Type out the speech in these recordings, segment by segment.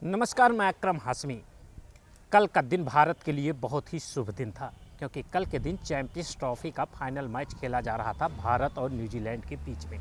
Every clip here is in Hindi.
नमस्कार, मैं अकरम हाशमी। कल का दिन भारत के लिए बहुत ही शुभ दिन था क्योंकि कल के दिन चैंपियंस ट्रॉफी का फाइनल मैच खेला जा रहा था भारत और न्यूजीलैंड के बीच में।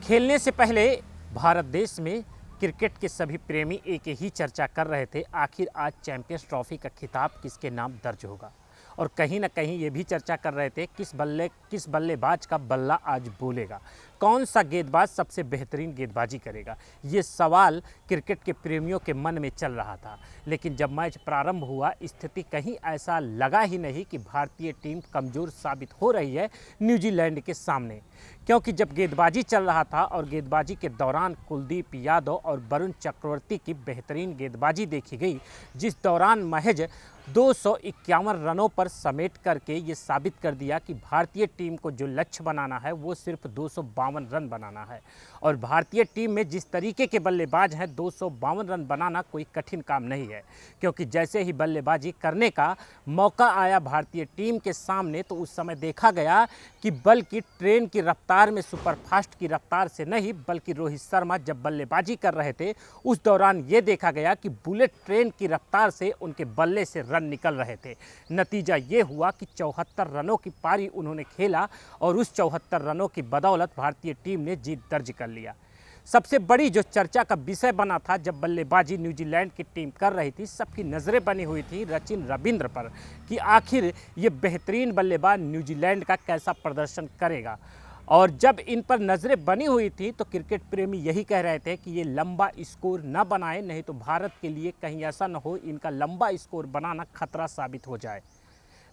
खेलने से पहले भारत देश में क्रिकेट के सभी प्रेमी एक ही चर्चा कर रहे थे, आखिर आज चैंपियंस ट्रॉफी का खिताब किसके नाम दर्ज होगा। और कहीं ना कहीं ये भी चर्चा कर रहे थे किस बल्लेबाज का बल्ला आज बोलेगा, कौन सा गेंदबाज सबसे बेहतरीन गेंदबाजी करेगा। ये सवाल क्रिकेट के प्रेमियों के मन में चल रहा था। लेकिन जब मैच प्रारंभ हुआ, स्थिति कहीं ऐसा लगा ही नहीं कि भारतीय टीम कमज़ोर साबित हो रही है न्यूजीलैंड के सामने। क्योंकि जब गेंदबाजी चल रहा था और गेंदबाजी के दौरान कुलदीप यादव और वरुण चक्रवर्ती की बेहतरीन गेंदबाजी देखी गई, जिस दौरान महज 251 रनों पर समेट करके ये साबित कर दिया कि भारतीय टीम को जो लक्ष्य बनाना है वो सिर्फ 252 रन बनाना है। और भारतीय टीम में जिस तरीके के बल्लेबाज हैं, 252 रन बनाना कोई कठिन काम नहीं है। क्योंकि जैसे ही बल्लेबाजी करने का मौका आया भारतीय टीम के सामने, तो उस समय देखा गया कि बल्कि ट्रेन की रफ्तार में सुपरफास्ट की रफ्तार से नहीं, बल्कि रोहित शर्मा जब बल्लेबाजी कर रहे थे उस दौरान ये देखा गया कि बुलेट ट्रेन की रफ्तार से उनके बल्ले से रन निकल रहे थे। नतीजा ये हुआ कि 74 रनों की पारी उन्होंने खेला और उस 74 रनों की बदौलत भारतीय टीम ने जीत दर्ज कर लिया। सबसे बड़ी जो चर्चा का विषय बना था, जब बल्लेबाजी न्यूजीलैंड की टीम कर रही थी, सबकी नज़रें बनी हुई थी सचिन रविंद्र पर कि आखिर ये बेहतरीन बल्लेबाज न्यूजीलैंड का कैसा प्रदर्शन करेगा। और जब इन पर नज़रें बनी हुई थी तो क्रिकेट प्रेमी यही कह रहे थे कि ये लंबा स्कोर न बनाए, नहीं तो भारत के लिए कहीं ऐसा न हो इनका लंबा स्कोर बनाना खतरा साबित हो जाए।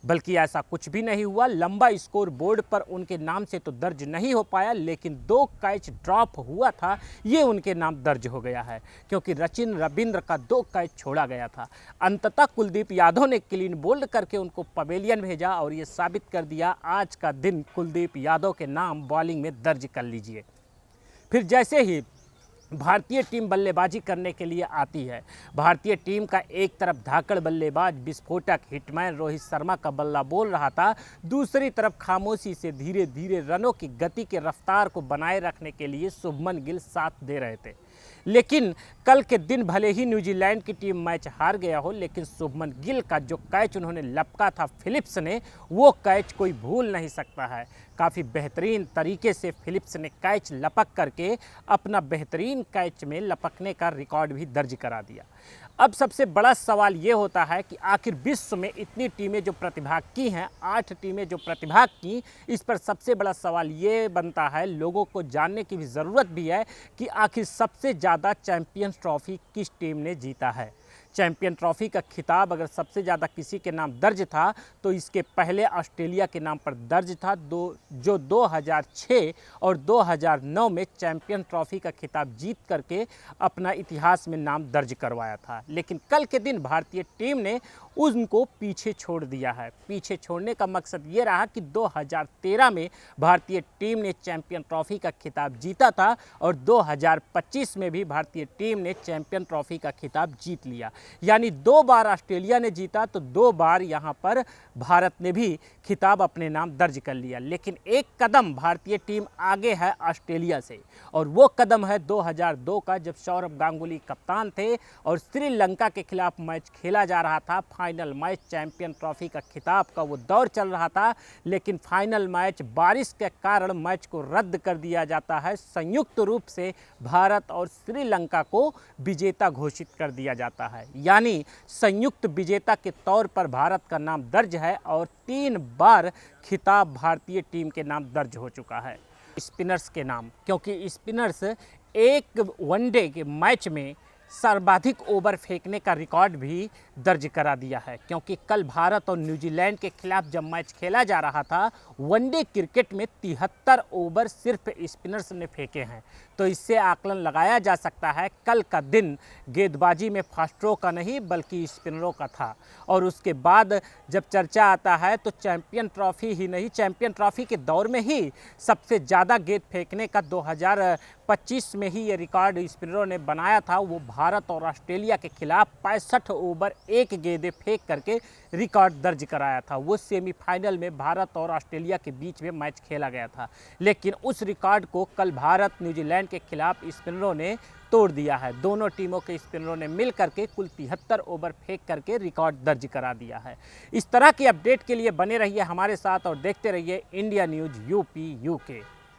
बल्कि ऐसा कुछ भी नहीं हुआ। लंबा स्कोर बोर्ड पर उनके नाम से तो दर्ज नहीं हो पाया, लेकिन 2 कैच ड्रॉप हुआ था ये उनके नाम दर्ज हो गया है, क्योंकि सचिन रविंद्र का 2 कैच छोड़ा गया था। अंततः कुलदीप यादव ने क्लीन बोल्ड करके उनको पवेलियन भेजा और ये साबित कर दिया आज का दिन कुलदीप यादव के नाम बॉलिंग में दर्ज कर लीजिए। फिर जैसे ही भारतीय टीम बल्लेबाजी करने के लिए आती है, भारतीय टीम का एक तरफ धाकड़ बल्लेबाज विस्फोटक हिटमैन रोहित शर्मा का बल्ला बोल रहा था, दूसरी तरफ खामोशी से धीरे धीरे रनों की गति के रफ्तार को बनाए रखने के लिए शुभमन गिल साथ दे रहे थे। लेकिन कल के दिन भले ही न्यूजीलैंड की टीम मैच हार गया हो, लेकिन शुभमन गिल का जो कैच उन्होंने लपका था फिलिप्स ने, वो कैच कोई भूल नहीं सकता है। काफ़ी बेहतरीन तरीके से फिलिप्स ने कैच लपक करके अपना बेहतरीन कैच में लपकने का रिकॉर्ड भी दर्ज करा दिया। अब सबसे बड़ा सवाल ये होता है कि आखिर विश्व में इतनी टीमें जो प्रतिभाग की हैं, 8 टीमें जो प्रतिभाग की, इस पर सबसे बड़ा सवाल ये बनता है, लोगों को जानने की भी ज़रूरत भी है कि आखिर सबसे ज़्यादा चैंपियंस ट्रॉफी किस टीम ने जीता है। चैंपियन ट्रॉफी का खिताब अगर सबसे ज़्यादा किसी के नाम दर्ज था तो इसके पहले ऑस्ट्रेलिया के नाम पर दर्ज था, जो 2006 और 2009 में चैंपियन ट्रॉफी का खिताब जीत करके अपना इतिहास में नाम दर्ज करवाया था। लेकिन कल के दिन भारतीय टीम ने उनको पीछे छोड़ दिया है। पीछे छोड़ने का मकसद ये रहा कि 2013 में भारतीय टीम ने चैंपियन ट्रॉफी का खिताब जीता था और 2025 में भी भारतीय टीम ने चैंपियन ट्रॉफी का खिताब जीत लिया। यानी 2 बार ऑस्ट्रेलिया ने जीता तो 2 बार यहाँ पर भारत ने भी खिताब अपने नाम दर्ज कर लिया। लेकिन एक कदम भारतीय टीम आगे है ऑस्ट्रेलिया से, और वो कदम है 2002 का, जब सौरभ गांगुली कप्तान थे और श्रीलंका के खिलाफ मैच खेला जा रहा था। फाइनल मैच चैंपियन ट्रॉफी का खिताब का वो दौर चल रहा था, लेकिन फाइनल मैच बारिश के कारण मैच को रद्द कर दिया जाता है। संयुक्त रूप से भारत और श्रीलंका को विजेता घोषित कर दिया जाता है। यानी संयुक्त विजेता के तौर पर भारत का नाम दर्ज है और 3 बार खिताब भारतीय टीम के नाम दर्ज हो चुका है स्पिनर्स के नाम, क्योंकि स्पिनर्स एक वनडे के मैच में सर्वाधिक ओवर फेंकने का रिकॉर्ड भी दर्ज करा दिया है। क्योंकि कल भारत और न्यूजीलैंड के खिलाफ जब मैच खेला जा रहा था, वनडे क्रिकेट में 73 ओवर सिर्फ स्पिनर्स ने फेंके हैं। तो इससे आकलन लगाया जा सकता है कल का दिन गेंदबाजी में फास्टरों का नहीं बल्कि स्पिनरों का था। और उसके बाद जब चर्चा आता है तो चैंपियन ट्रॉफी ही नहीं, चैंपियन ट्रॉफी के दौर में ही सबसे ज़्यादा गेंद फेंकने का 2025 में ही ये रिकॉर्ड स्पिनरों ने बनाया था। वो भारत और ऑस्ट्रेलिया के खिलाफ 65 ओवर 1 गेंदें फेंक करके रिकॉर्ड दर्ज कराया था। वो सेमीफाइनल में भारत और ऑस्ट्रेलिया के बीच में मैच खेला गया था। लेकिन उस रिकॉर्ड को कल भारत न्यूजीलैंड के खिलाफ स्पिनरों ने तोड़ दिया है। दोनों टीमों के स्पिनरों ने मिल करके कुल 73 ओवर फेंक करके रिकॉर्ड दर्ज करा दिया है। इस तरह की अपडेट के लिए बने रहिए हमारे साथ और देखते रहिए इंडिया न्यूज़ यूपी यूके।